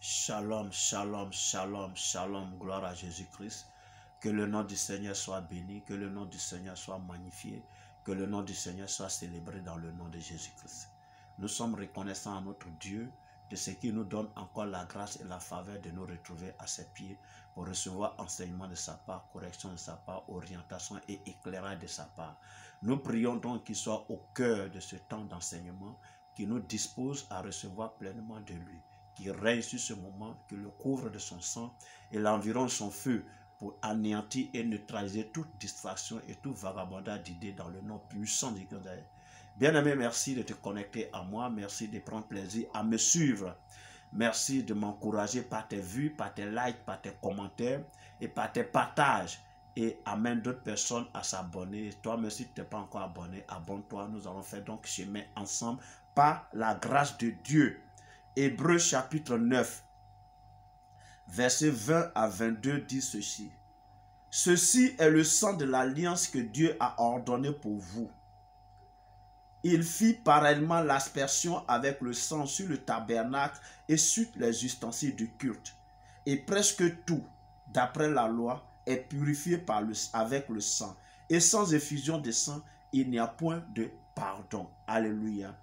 Shalom, shalom, shalom, shalom, gloire à Jésus-Christ. Que le nom du Seigneur soit béni, que le nom du Seigneur soit magnifié, que le nom du Seigneur soit célébré dans le nom de Jésus-Christ. Nous sommes reconnaissants à notre Dieu de ce qui nous donne encore la grâce et la faveur de nous retrouver à ses pieds pour recevoir enseignement de sa part, correction de sa part, orientation et éclairage de sa part. Nous prions donc qu'il soit au cœur de ce temps d'enseignement, qui nous dispose à recevoir pleinement de lui, qui règne sur ce moment, qui le couvre de son sang et l'environne de son feu pour anéantir et neutraliser toute distraction et tout vagabondage d'idées dans le nom puissant de Dieu. Bien-aimé, merci de te connecter à moi, merci de prendre plaisir à me suivre. Merci de m'encourager par tes vues, par tes likes, par tes commentaires et par tes partages. Et amène d'autres personnes à s'abonner. Toi-même, si tu n'es pas encore abonné, abonne-toi. Nous allons faire donc chemin ensemble par la grâce de Dieu. Hébreux chapitre 9, versets 20 à 22 dit ceci. Ceci est le sang de l'alliance que Dieu a ordonné pour vous. Il fit pareillement l'aspersion avec le sang sur le tabernacle et sur les ustensiles du culte. Et presque tout, d'après la loi, est purifié avec le sang. Et sans effusion de sang, il n'y a point de pardon. Alléluia.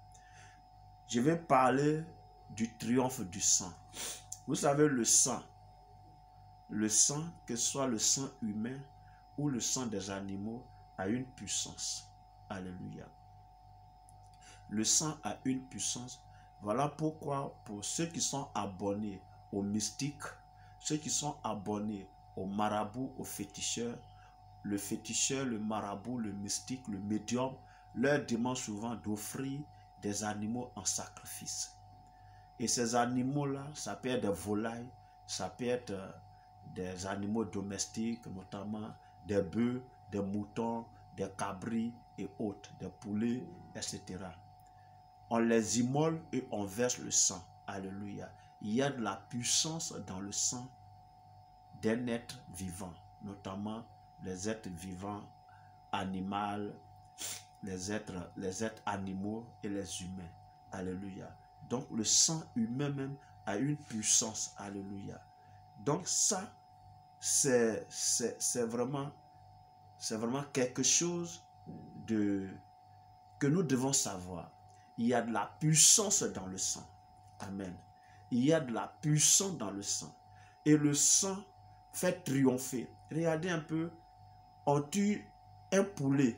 Je vais parler du triomphe du sang. Vous savez, le sang, que ce soit le sang humain ou le sang des animaux, a une puissance. Alléluia. Le sang a une puissance. Voilà pourquoi, pour ceux qui sont abonnés aux mystiques, ceux qui sont abonnés aux marabouts, aux féticheurs, le marabout, le mystique, le médium, leur demande souvent d'offrir des animaux en sacrifice. Et ces animaux-là, ça peut être des volailles, ça peut être des animaux domestiques, notamment des bœufs, des moutons, des cabris et autres, des poulets, etc. On les immole et on verse le sang. Alléluia. Il y a de la puissance dans le sang d'un être vivant, notamment les êtres vivants animaux, les êtres animaux et les humains. Alléluia. Donc le sang humain même a une puissance. Alléluia. Donc ça, c'est vraiment quelque chose que nous devons savoir. Il y a de la puissance dans le sang. Amen. Il y a de la puissance dans le sang. Et le sang fait triompher. Regardez un peu, on tue un poulet.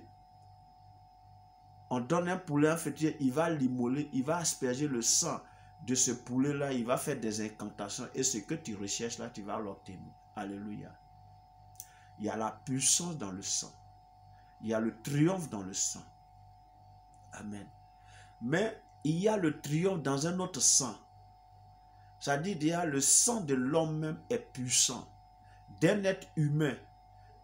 On donne un poulet à un fétier, il va l'immoler, il va asperger le sang de ce poulet-là, il va faire des incantations et ce que tu recherches là, tu vas l'obtenir. Alléluia. Il y a la puissance dans le sang. Il y a le triomphe dans le sang. Amen. Mais il y a le triomphe dans un autre sang. C'est-à-dire qu'il le sang de l'homme même est puissant. D'un être humain.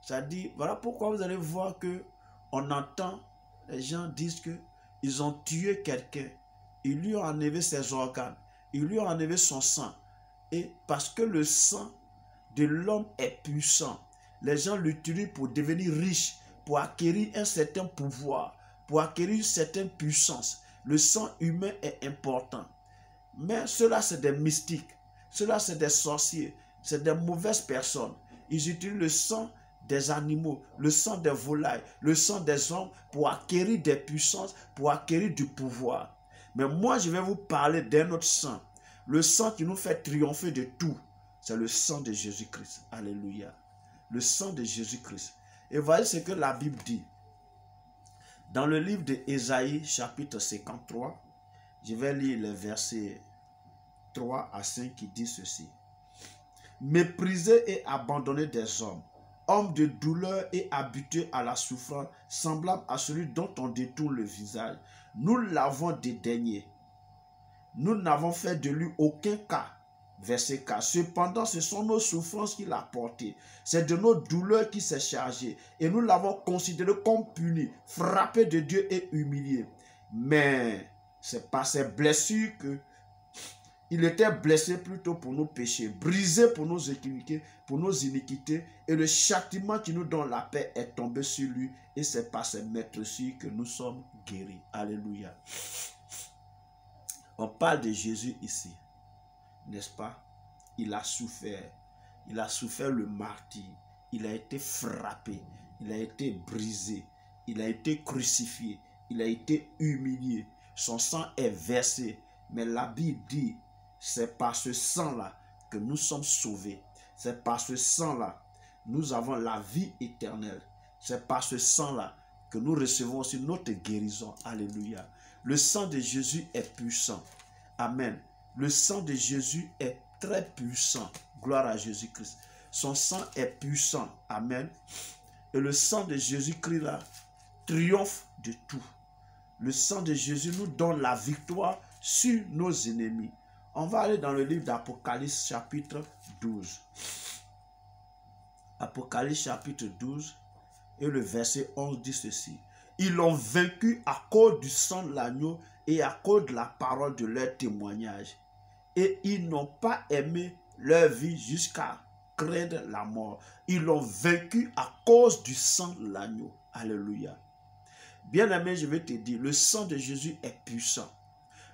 C'est-à-dire, voilà pourquoi vous allez voir que on entend, les gens disent qu'ils ont tué quelqu'un. Ils lui ont enlevé ses organes. Ils lui ont enlevé son sang. Et parce que le sang de l'homme est puissant, les gens l'utilisent pour devenir riches, pour acquérir un certain pouvoir, pour acquérir une certaine puissance. Le sang humain est important. Mais ceux-là, c'est des mystiques. Ceux-là, c'est des sorciers. C'est des mauvaises personnes. Ils utilisent le sang des animaux, le sang des volailles, le sang des hommes pour acquérir des puissances, pour acquérir du pouvoir. Mais moi, je vais vous parler d'un autre sang. Le sang qui nous fait triompher de tout. C'est le sang de Jésus-Christ. Alléluia. Le sang de Jésus-Christ. Et voyez ce que la Bible dit. Dans le livre d'Ésaïe, chapitre 53, je vais lire les versets 3 à 5 qui disent ceci. Méprisé et abandonné des hommes, homme de douleur et habitué à la souffrance, semblable à celui dont on détourne le visage, nous l'avons dédaigné. Nous n'avons fait de lui aucun cas. Verset 4. Cependant, ce sont nos souffrances qu'il a portées. C'est de nos douleurs qu'il s'est chargé. Et nous l'avons considéré comme puni, frappé de Dieu et humilié. Mais c'est par ses blessures que il était blessé plutôt pour nos péchés, brisé pour nos iniquités, et le châtiment qui nous donne la paix est tombé sur lui, et c'est par ses meurtrissures que nous sommes guéris. Alléluia. On parle de Jésus ici, n'est-ce pas? il a souffert. Il a souffert le martyre. Il a été frappé. Il a été brisé. Il a été crucifié. Il a été humilié. Son sang est versé. Mais la Bible dit, c'est par ce sang-là que nous sommes sauvés. C'est par ce sang-là nous avons la vie éternelle. C'est par ce sang-là que nous recevons aussi notre guérison. Alléluia. Le sang de Jésus est puissant. Amen. Le sang de Jésus est très puissant. Gloire à Jésus-Christ. Son sang est puissant. Amen. Et le sang de Jésus-Christ là triomphe de tout. Le sang de Jésus nous donne la victoire sur nos ennemis. On va aller dans le livre d'Apocalypse chapitre 12. Apocalypse chapitre 12 et le verset 11 dit ceci. Ils l'ont vaincu à cause du sang de l'agneau et à cause de la parole de leur témoignage. Et ils n'ont pas aimé leur vie jusqu'à craindre la mort. Ils l'ont vaincu à cause du sang de l'agneau. Alléluia. Bien-aimé, je vais te dire, le sang de Jésus est puissant.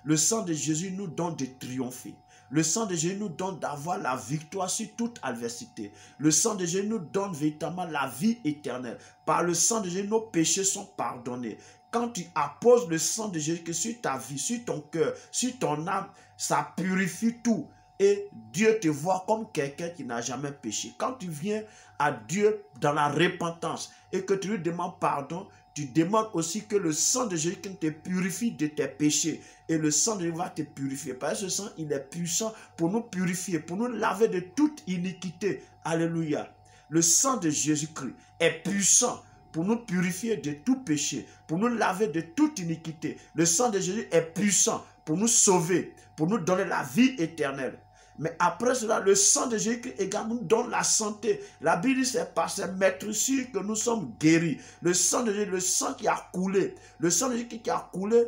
Le sang de Jésus nous donne de triompher. Le sang de Jésus nous donne d'avoir la victoire sur toute adversité. Le sang de Jésus nous donne véritablement la vie éternelle. Par le sang de Jésus, nos péchés sont pardonnés. Quand tu apposes le sang de Jésus sur ta vie, sur ton cœur, sur ton âme, ça purifie tout. Et Dieu te voit comme quelqu'un qui n'a jamais péché. Quand tu viens à Dieu dans la repentance et que tu lui demandes pardon, tu demandes aussi que le sang de Jésus te purifie de tes péchés. Et le sang de Jésus va te purifier. Parce que ce sang, il est puissant pour nous purifier, pour nous laver de toute iniquité. Alléluia. Le sang de Jésus-Christ est puissant pour nous purifier de tout péché, pour nous laver de toute iniquité. Le sang de Jésus est puissant pour nous sauver, pour nous donner la vie éternelle. Mais après cela, le sang de Jésus également nous donne la santé. La Bible dit c'est par ses maîtrisures que nous sommes guéris. Le sang de Jésus, le sang qui a coulé, le sang de Jésus qui a coulé,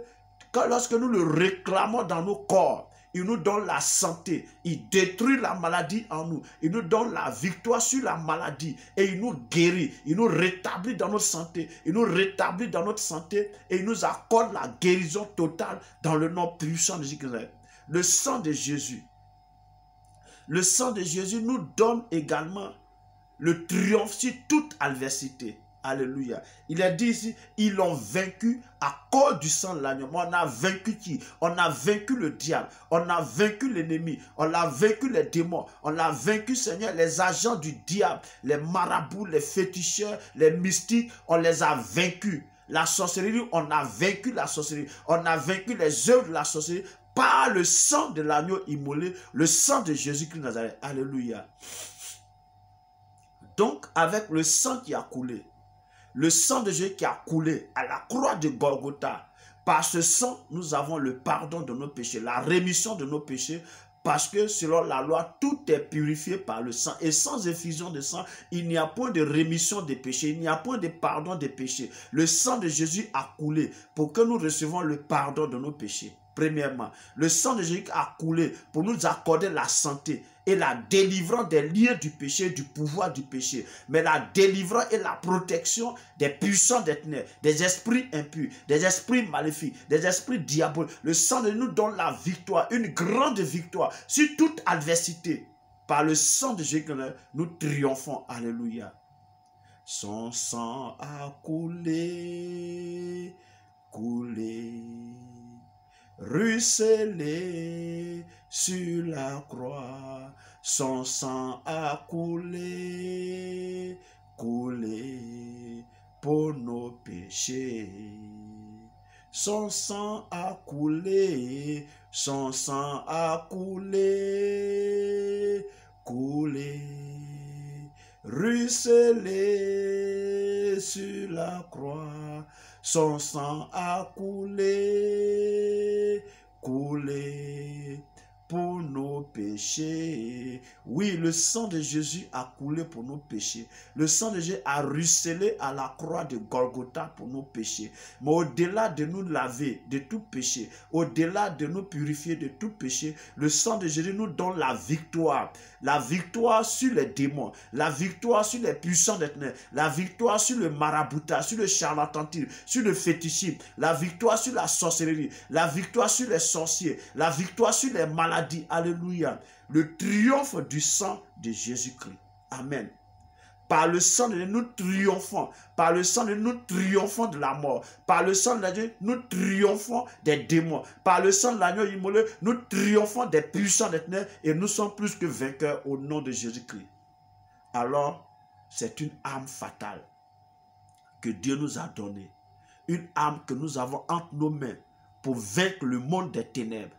lorsque nous le réclamons dans nos corps, il nous donne la santé, il détruit la maladie en nous, il nous donne la victoire sur la maladie et il nous guérit, il nous rétablit dans notre santé, il nous rétablit dans notre santé et il nous accorde la guérison totale dans le nom puissant de Jésus-Christ. Le sang de Jésus. Le sang de Jésus nous donne également le triomphe sur toute adversité. Alléluia. Il est dit ici, ils l'ont vaincu à cause du sang de l'agneau. On a vaincu qui? On a vaincu le diable. On a vaincu l'ennemi. On a vaincu les démons. On a vaincu, Seigneur, les agents du diable, les marabouts, les féticheurs, les mystiques. On les a vaincus. La sorcellerie, on a vaincu la sorcellerie. On a vaincu les œuvres de la sorcellerie par le sang de l'agneau immolé, le sang de Jésus-Christ de Nazareth. Alléluia. Donc, avec le sang qui a coulé, le sang de Jésus qui a coulé à la croix de Golgotha, par ce sang, nous avons le pardon de nos péchés, la rémission de nos péchés, parce que selon la loi, tout est purifié par le sang. Et sans effusion de sang, il n'y a point de rémission des péchés, il n'y a point de pardon des péchés. Le sang de Jésus a coulé pour que nous recevions le pardon de nos péchés. Premièrement, le sang de Jésus a coulé pour nous accorder la santé et la délivrance des liens du péché, du pouvoir du péché. Mais la délivrance et la protection des puissants des ténèbres, des esprits impurs, des esprits maléfiques, des esprits diaboliques. Le sang de Jésus nous donne la victoire, une grande victoire sur toute adversité. Par le sang de Jésus, nous triomphons. Alléluia. Son sang a coulé, coulé, ruisselé sur la croix. Son sang a coulé, coulé pour nos péchés. Son sang a coulé, son sang a coulé, coulé, ruisselé sur la croix. Son sang a coulé, coulé pour nos péchés. Oui, le sang de Jésus a coulé pour nos péchés. Le sang de Jésus a ruisselé à la croix de Golgotha pour nos péchés. Mais au-delà de nous laver de tout péché, au-delà de nous purifier de tout péché, le sang de Jésus nous donne la victoire. La victoire sur les démons, la victoire sur les puissants des ténèbres, la victoire sur le maraboutage, sur le charlatanisme, sur le fétichisme, la victoire sur la sorcellerie, la victoire sur les sorciers, la victoire sur les maladies. alléluia, le triomphe du sang de Jésus-Christ. Amen. Par le sang de Dieu, nous triomphons. Par le sang de Dieu, nous triomphons de la mort. Par le sang de Dieu, nous triomphons des démons. Par le sang de l'agneau immolé, nous triomphons des puissants des ténèbres et nous sommes plus que vainqueurs au nom de Jésus-Christ. Alors, c'est une arme fatale que Dieu nous a donnée. Une arme que nous avons entre nos mains pour vaincre le monde des ténèbres.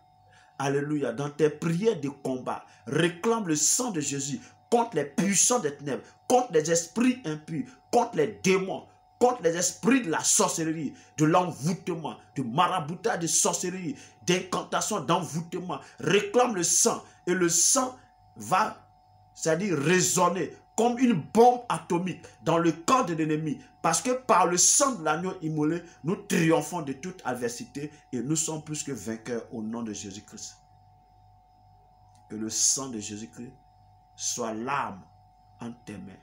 Alléluia. Dans tes prières de combat, réclame le sang de Jésus contre les puissants des ténèbres, contre les esprits impurs, contre les démons, contre les esprits de la sorcellerie, de l'envoûtement, de maraboutage, de sorcellerie, d'incantation, d'envoûtement. Réclame le sang et le sang va, c'est-à-dire résonner comme une bombe atomique dans le corps de l'ennemi. Parce que par le sang de l'agneau immolé, nous triomphons de toute adversité et nous sommes plus que vainqueurs au nom de Jésus-Christ. Que le sang de Jésus-Christ soit l'arme en tes mains,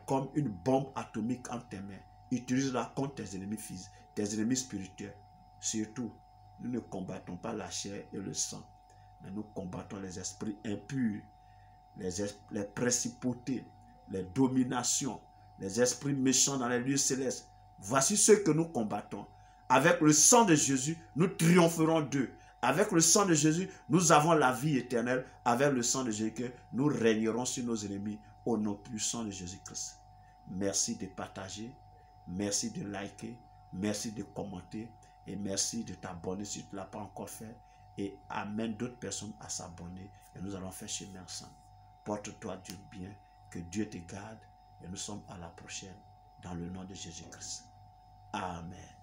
comme une bombe atomique en tes mains. Utilise-la contre tes ennemis physiques, tes ennemis spirituels. Surtout, nous ne combattons pas la chair et le sang, mais nous combattons les esprits impurs, les principautés, les dominations, les esprits méchants dans les lieux célestes. Voici ceux que nous combattons. Avec le sang de Jésus, nous triompherons d'eux. Avec le sang de Jésus, nous avons la vie éternelle. Avec le sang de Jésus, nous régnerons sur nos ennemis au nom puissant de Jésus-Christ. Merci de partager, merci de liker, merci de commenter et merci de t'abonner si tu ne l'as pas encore fait. Et amène d'autres personnes à s'abonner et nous allons faire chemin ensemble. Porte-toi Dieu bien, que Dieu te garde et nous sommes à la prochaine dans le nom de Jésus-Christ. Amen.